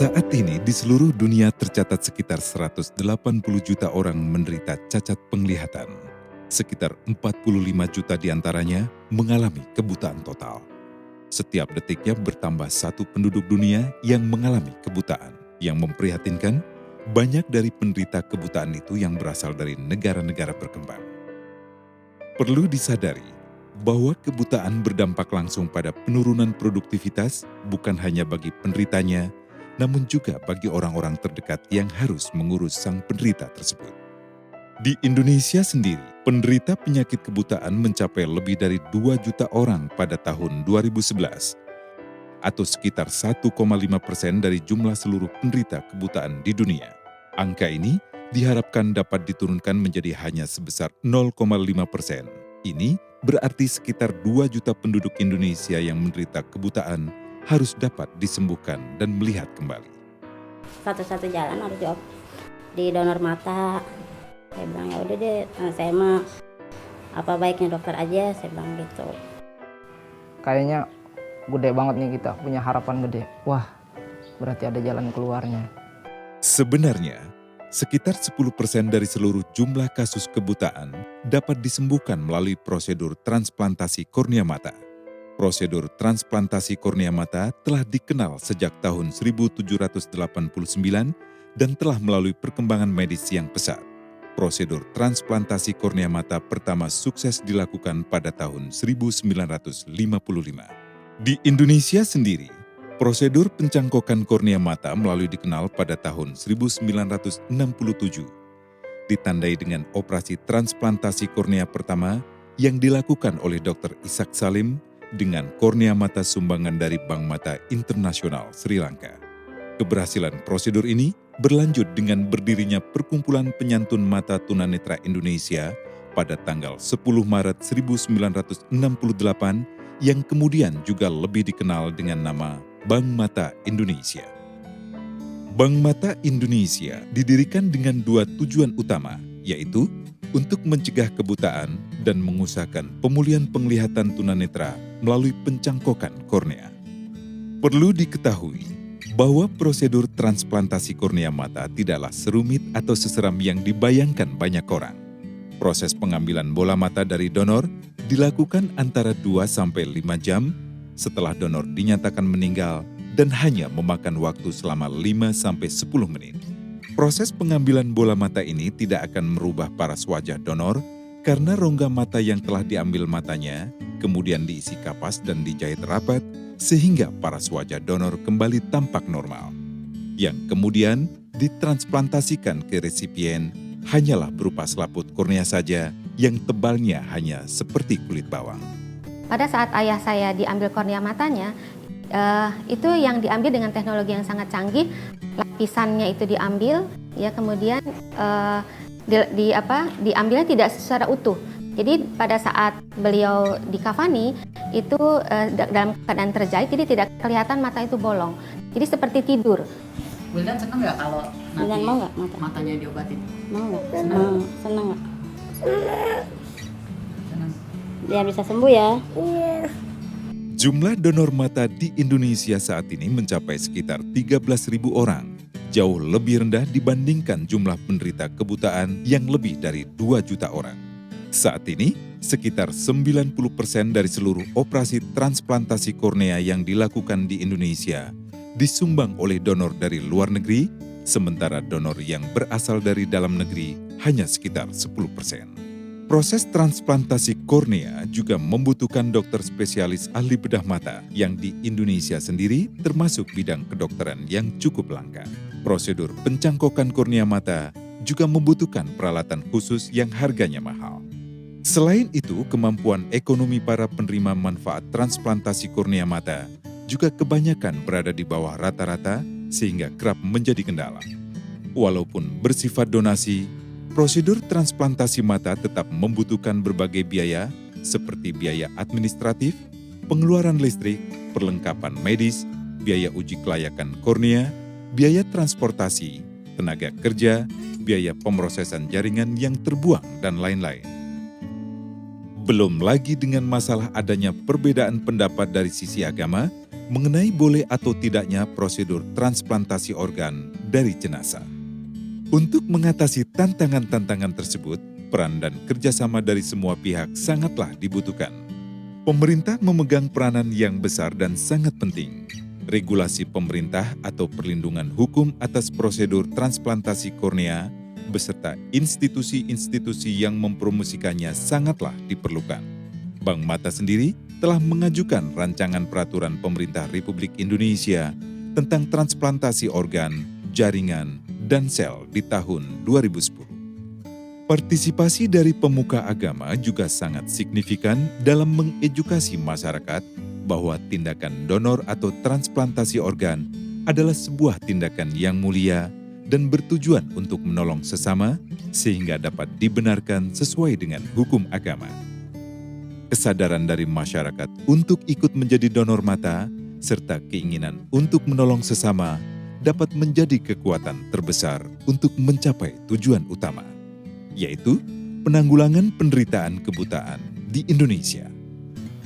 Saat ini di seluruh dunia tercatat sekitar 180 juta orang menderita cacat penglihatan. Sekitar 45 juta diantaranya mengalami kebutaan total. Setiap detiknya bertambah satu penduduk dunia yang mengalami kebutaan. Yang memprihatinkan, banyak dari penderita kebutaan itu yang berasal dari negara-negara berkembang. Perlu disadari bahwa kebutaan berdampak langsung pada penurunan produktivitas bukan hanya bagi penderitanya, namun juga bagi orang-orang terdekat yang harus mengurus sang penderita tersebut. Di Indonesia sendiri, penderita penyakit kebutaan mencapai lebih dari 2 juta orang pada tahun 2011, atau sekitar 1,5% dari jumlah seluruh penderita kebutaan di dunia. Angka ini diharapkan dapat diturunkan menjadi hanya sebesar 0,5%. Ini berarti sekitar 2 juta penduduk Indonesia yang menderita kebutaan harus dapat disembuhkan dan melihat kembali. Satu-satu jalan harus di donor mata. Saya bilang ya udah deh, saya mah apa baiknya dokter aja, saya bilang gitu. Kayaknya gede banget nih, kita punya harapan gede. Wah, berarti ada jalan keluarnya. Sebenarnya, sekitar 10% dari seluruh jumlah kasus kebutaan dapat disembuhkan melalui prosedur transplantasi kornea mata. Prosedur transplantasi kornea mata telah dikenal sejak tahun 1789 dan telah melalui perkembangan medis yang pesat. Prosedur transplantasi kornea mata pertama sukses dilakukan pada tahun 1955. Di Indonesia sendiri, prosedur pencangkokan kornea mata melalui dikenal pada tahun 1967. Ditandai dengan operasi transplantasi kornea pertama yang dilakukan oleh Dr. Ishak Salim dengan kornea mata sumbangan dari Bank Mata Internasional Sri Lanka. Keberhasilan prosedur ini berlanjut dengan berdirinya Perkumpulan Penyantun Mata Tunanetra Indonesia pada tanggal 10 Maret 1968 yang kemudian juga lebih dikenal dengan nama Bank Mata Indonesia. Bank Mata Indonesia didirikan dengan dua tujuan utama, yaitu untuk mencegah kebutaan dan mengusahakan pemulihan penglihatan tunanetra melalui pencangkokan kornea. Perlu diketahui bahwa prosedur transplantasi kornea mata tidaklah serumit atau seseram yang dibayangkan banyak orang. Proses pengambilan bola mata dari donor dilakukan antara 2-5 jam setelah donor dinyatakan meninggal dan hanya memakan waktu selama 5-10 menit. Proses pengambilan bola mata ini tidak akan merubah paras wajah donor karena rongga mata yang telah diambil matanya kemudian diisi kapas dan dijahit rapat sehingga paras wajah donor kembali tampak normal. Yang kemudian ditransplantasikan ke resipien hanyalah berupa selaput kornea saja yang tebalnya hanya seperti kulit bawang. Pada saat ayah saya diambil kornea matanya, itu yang diambil dengan teknologi yang sangat canggih. Lapisannya itu diambil, ya kemudian diambilnya tidak secara utuh. Jadi pada saat beliau dikafani itu dalam keadaan terjahit, jadi tidak kelihatan mata itu bolong. Jadi seperti tidur. Wildan seneng nggak kalau nanti Mau nggak matanya diobatin? Mau nggak? Senang nggak? Seneng. Dia bisa sembuh ya? Jumlah donor mata di Indonesia saat ini mencapai sekitar 13.000 orang, jauh lebih rendah dibandingkan jumlah penderita kebutaan yang lebih dari 2 juta orang. Saat ini, sekitar 90% dari seluruh operasi transplantasi kornea yang dilakukan di Indonesia disumbang oleh donor dari luar negeri, sementara donor yang berasal dari dalam negeri hanya sekitar 10%. Proses transplantasi kornea juga membutuhkan dokter spesialis ahli bedah mata yang di Indonesia sendiri termasuk bidang kedokteran yang cukup langka. Prosedur pencangkokan kornea mata juga membutuhkan peralatan khusus yang harganya mahal. Selain itu, kemampuan ekonomi para penerima manfaat transplantasi kornea mata juga kebanyakan berada di bawah rata-rata sehingga kerap menjadi kendala. Walaupun bersifat donasi, prosedur transplantasi mata tetap membutuhkan berbagai biaya seperti biaya administratif, pengeluaran listrik, perlengkapan medis, biaya uji kelayakan kornea, biaya transportasi, tenaga kerja, biaya pemrosesan jaringan yang terbuang, dan lain-lain. Belum lagi dengan masalah adanya perbedaan pendapat dari sisi agama mengenai boleh atau tidaknya prosedur transplantasi organ dari jenazah. Untuk mengatasi tantangan-tantangan tersebut, peran dan kerjasama dari semua pihak sangatlah dibutuhkan. Pemerintah memegang peranan yang besar dan sangat penting. Regulasi pemerintah atau perlindungan hukum atas prosedur transplantasi kornea beserta institusi-institusi yang mempromosikannya sangatlah diperlukan. Bank Mata sendiri telah mengajukan rancangan peraturan pemerintah Republik Indonesia tentang transplantasi organ, jaringan, dan sel di tahun 2010. Partisipasi dari pemuka agama juga sangat signifikan dalam mengedukasi masyarakat bahwa tindakan donor atau transplantasi organ adalah sebuah tindakan yang mulia dan bertujuan untuk menolong sesama sehingga dapat dibenarkan sesuai dengan hukum agama. Kesadaran dari masyarakat untuk ikut menjadi donor mata serta keinginan untuk menolong sesama dapat menjadi kekuatan terbesar untuk mencapai tujuan utama, yaitu penanggulangan penderitaan kebutaan di Indonesia.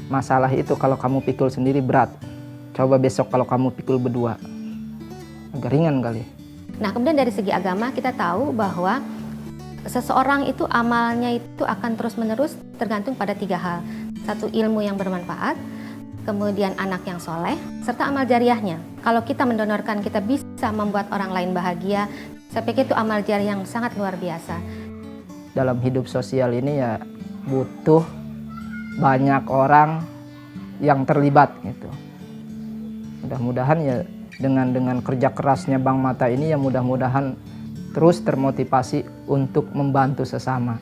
Masalah itu kalau kamu pikul sendiri berat. Coba besok kalau kamu pikul berdua. Agak ringan kali. Nah, kemudian dari segi agama kita tahu bahwa seseorang itu amalnya itu akan terus-menerus tergantung pada 3 hal. 1, ilmu yang bermanfaat, kemudian anak yang soleh, serta amal jariahnya. Kalau kita mendonorkan, kita bisa membuat orang lain bahagia. Saya pikir itu amal jariah yang sangat luar biasa. Dalam hidup sosial ini ya butuh banyak orang yang terlibat gitu. Mudah-mudahan ya dengan kerja kerasnya Bank Mata ini ya mudah-mudahan terus termotivasi untuk membantu sesama.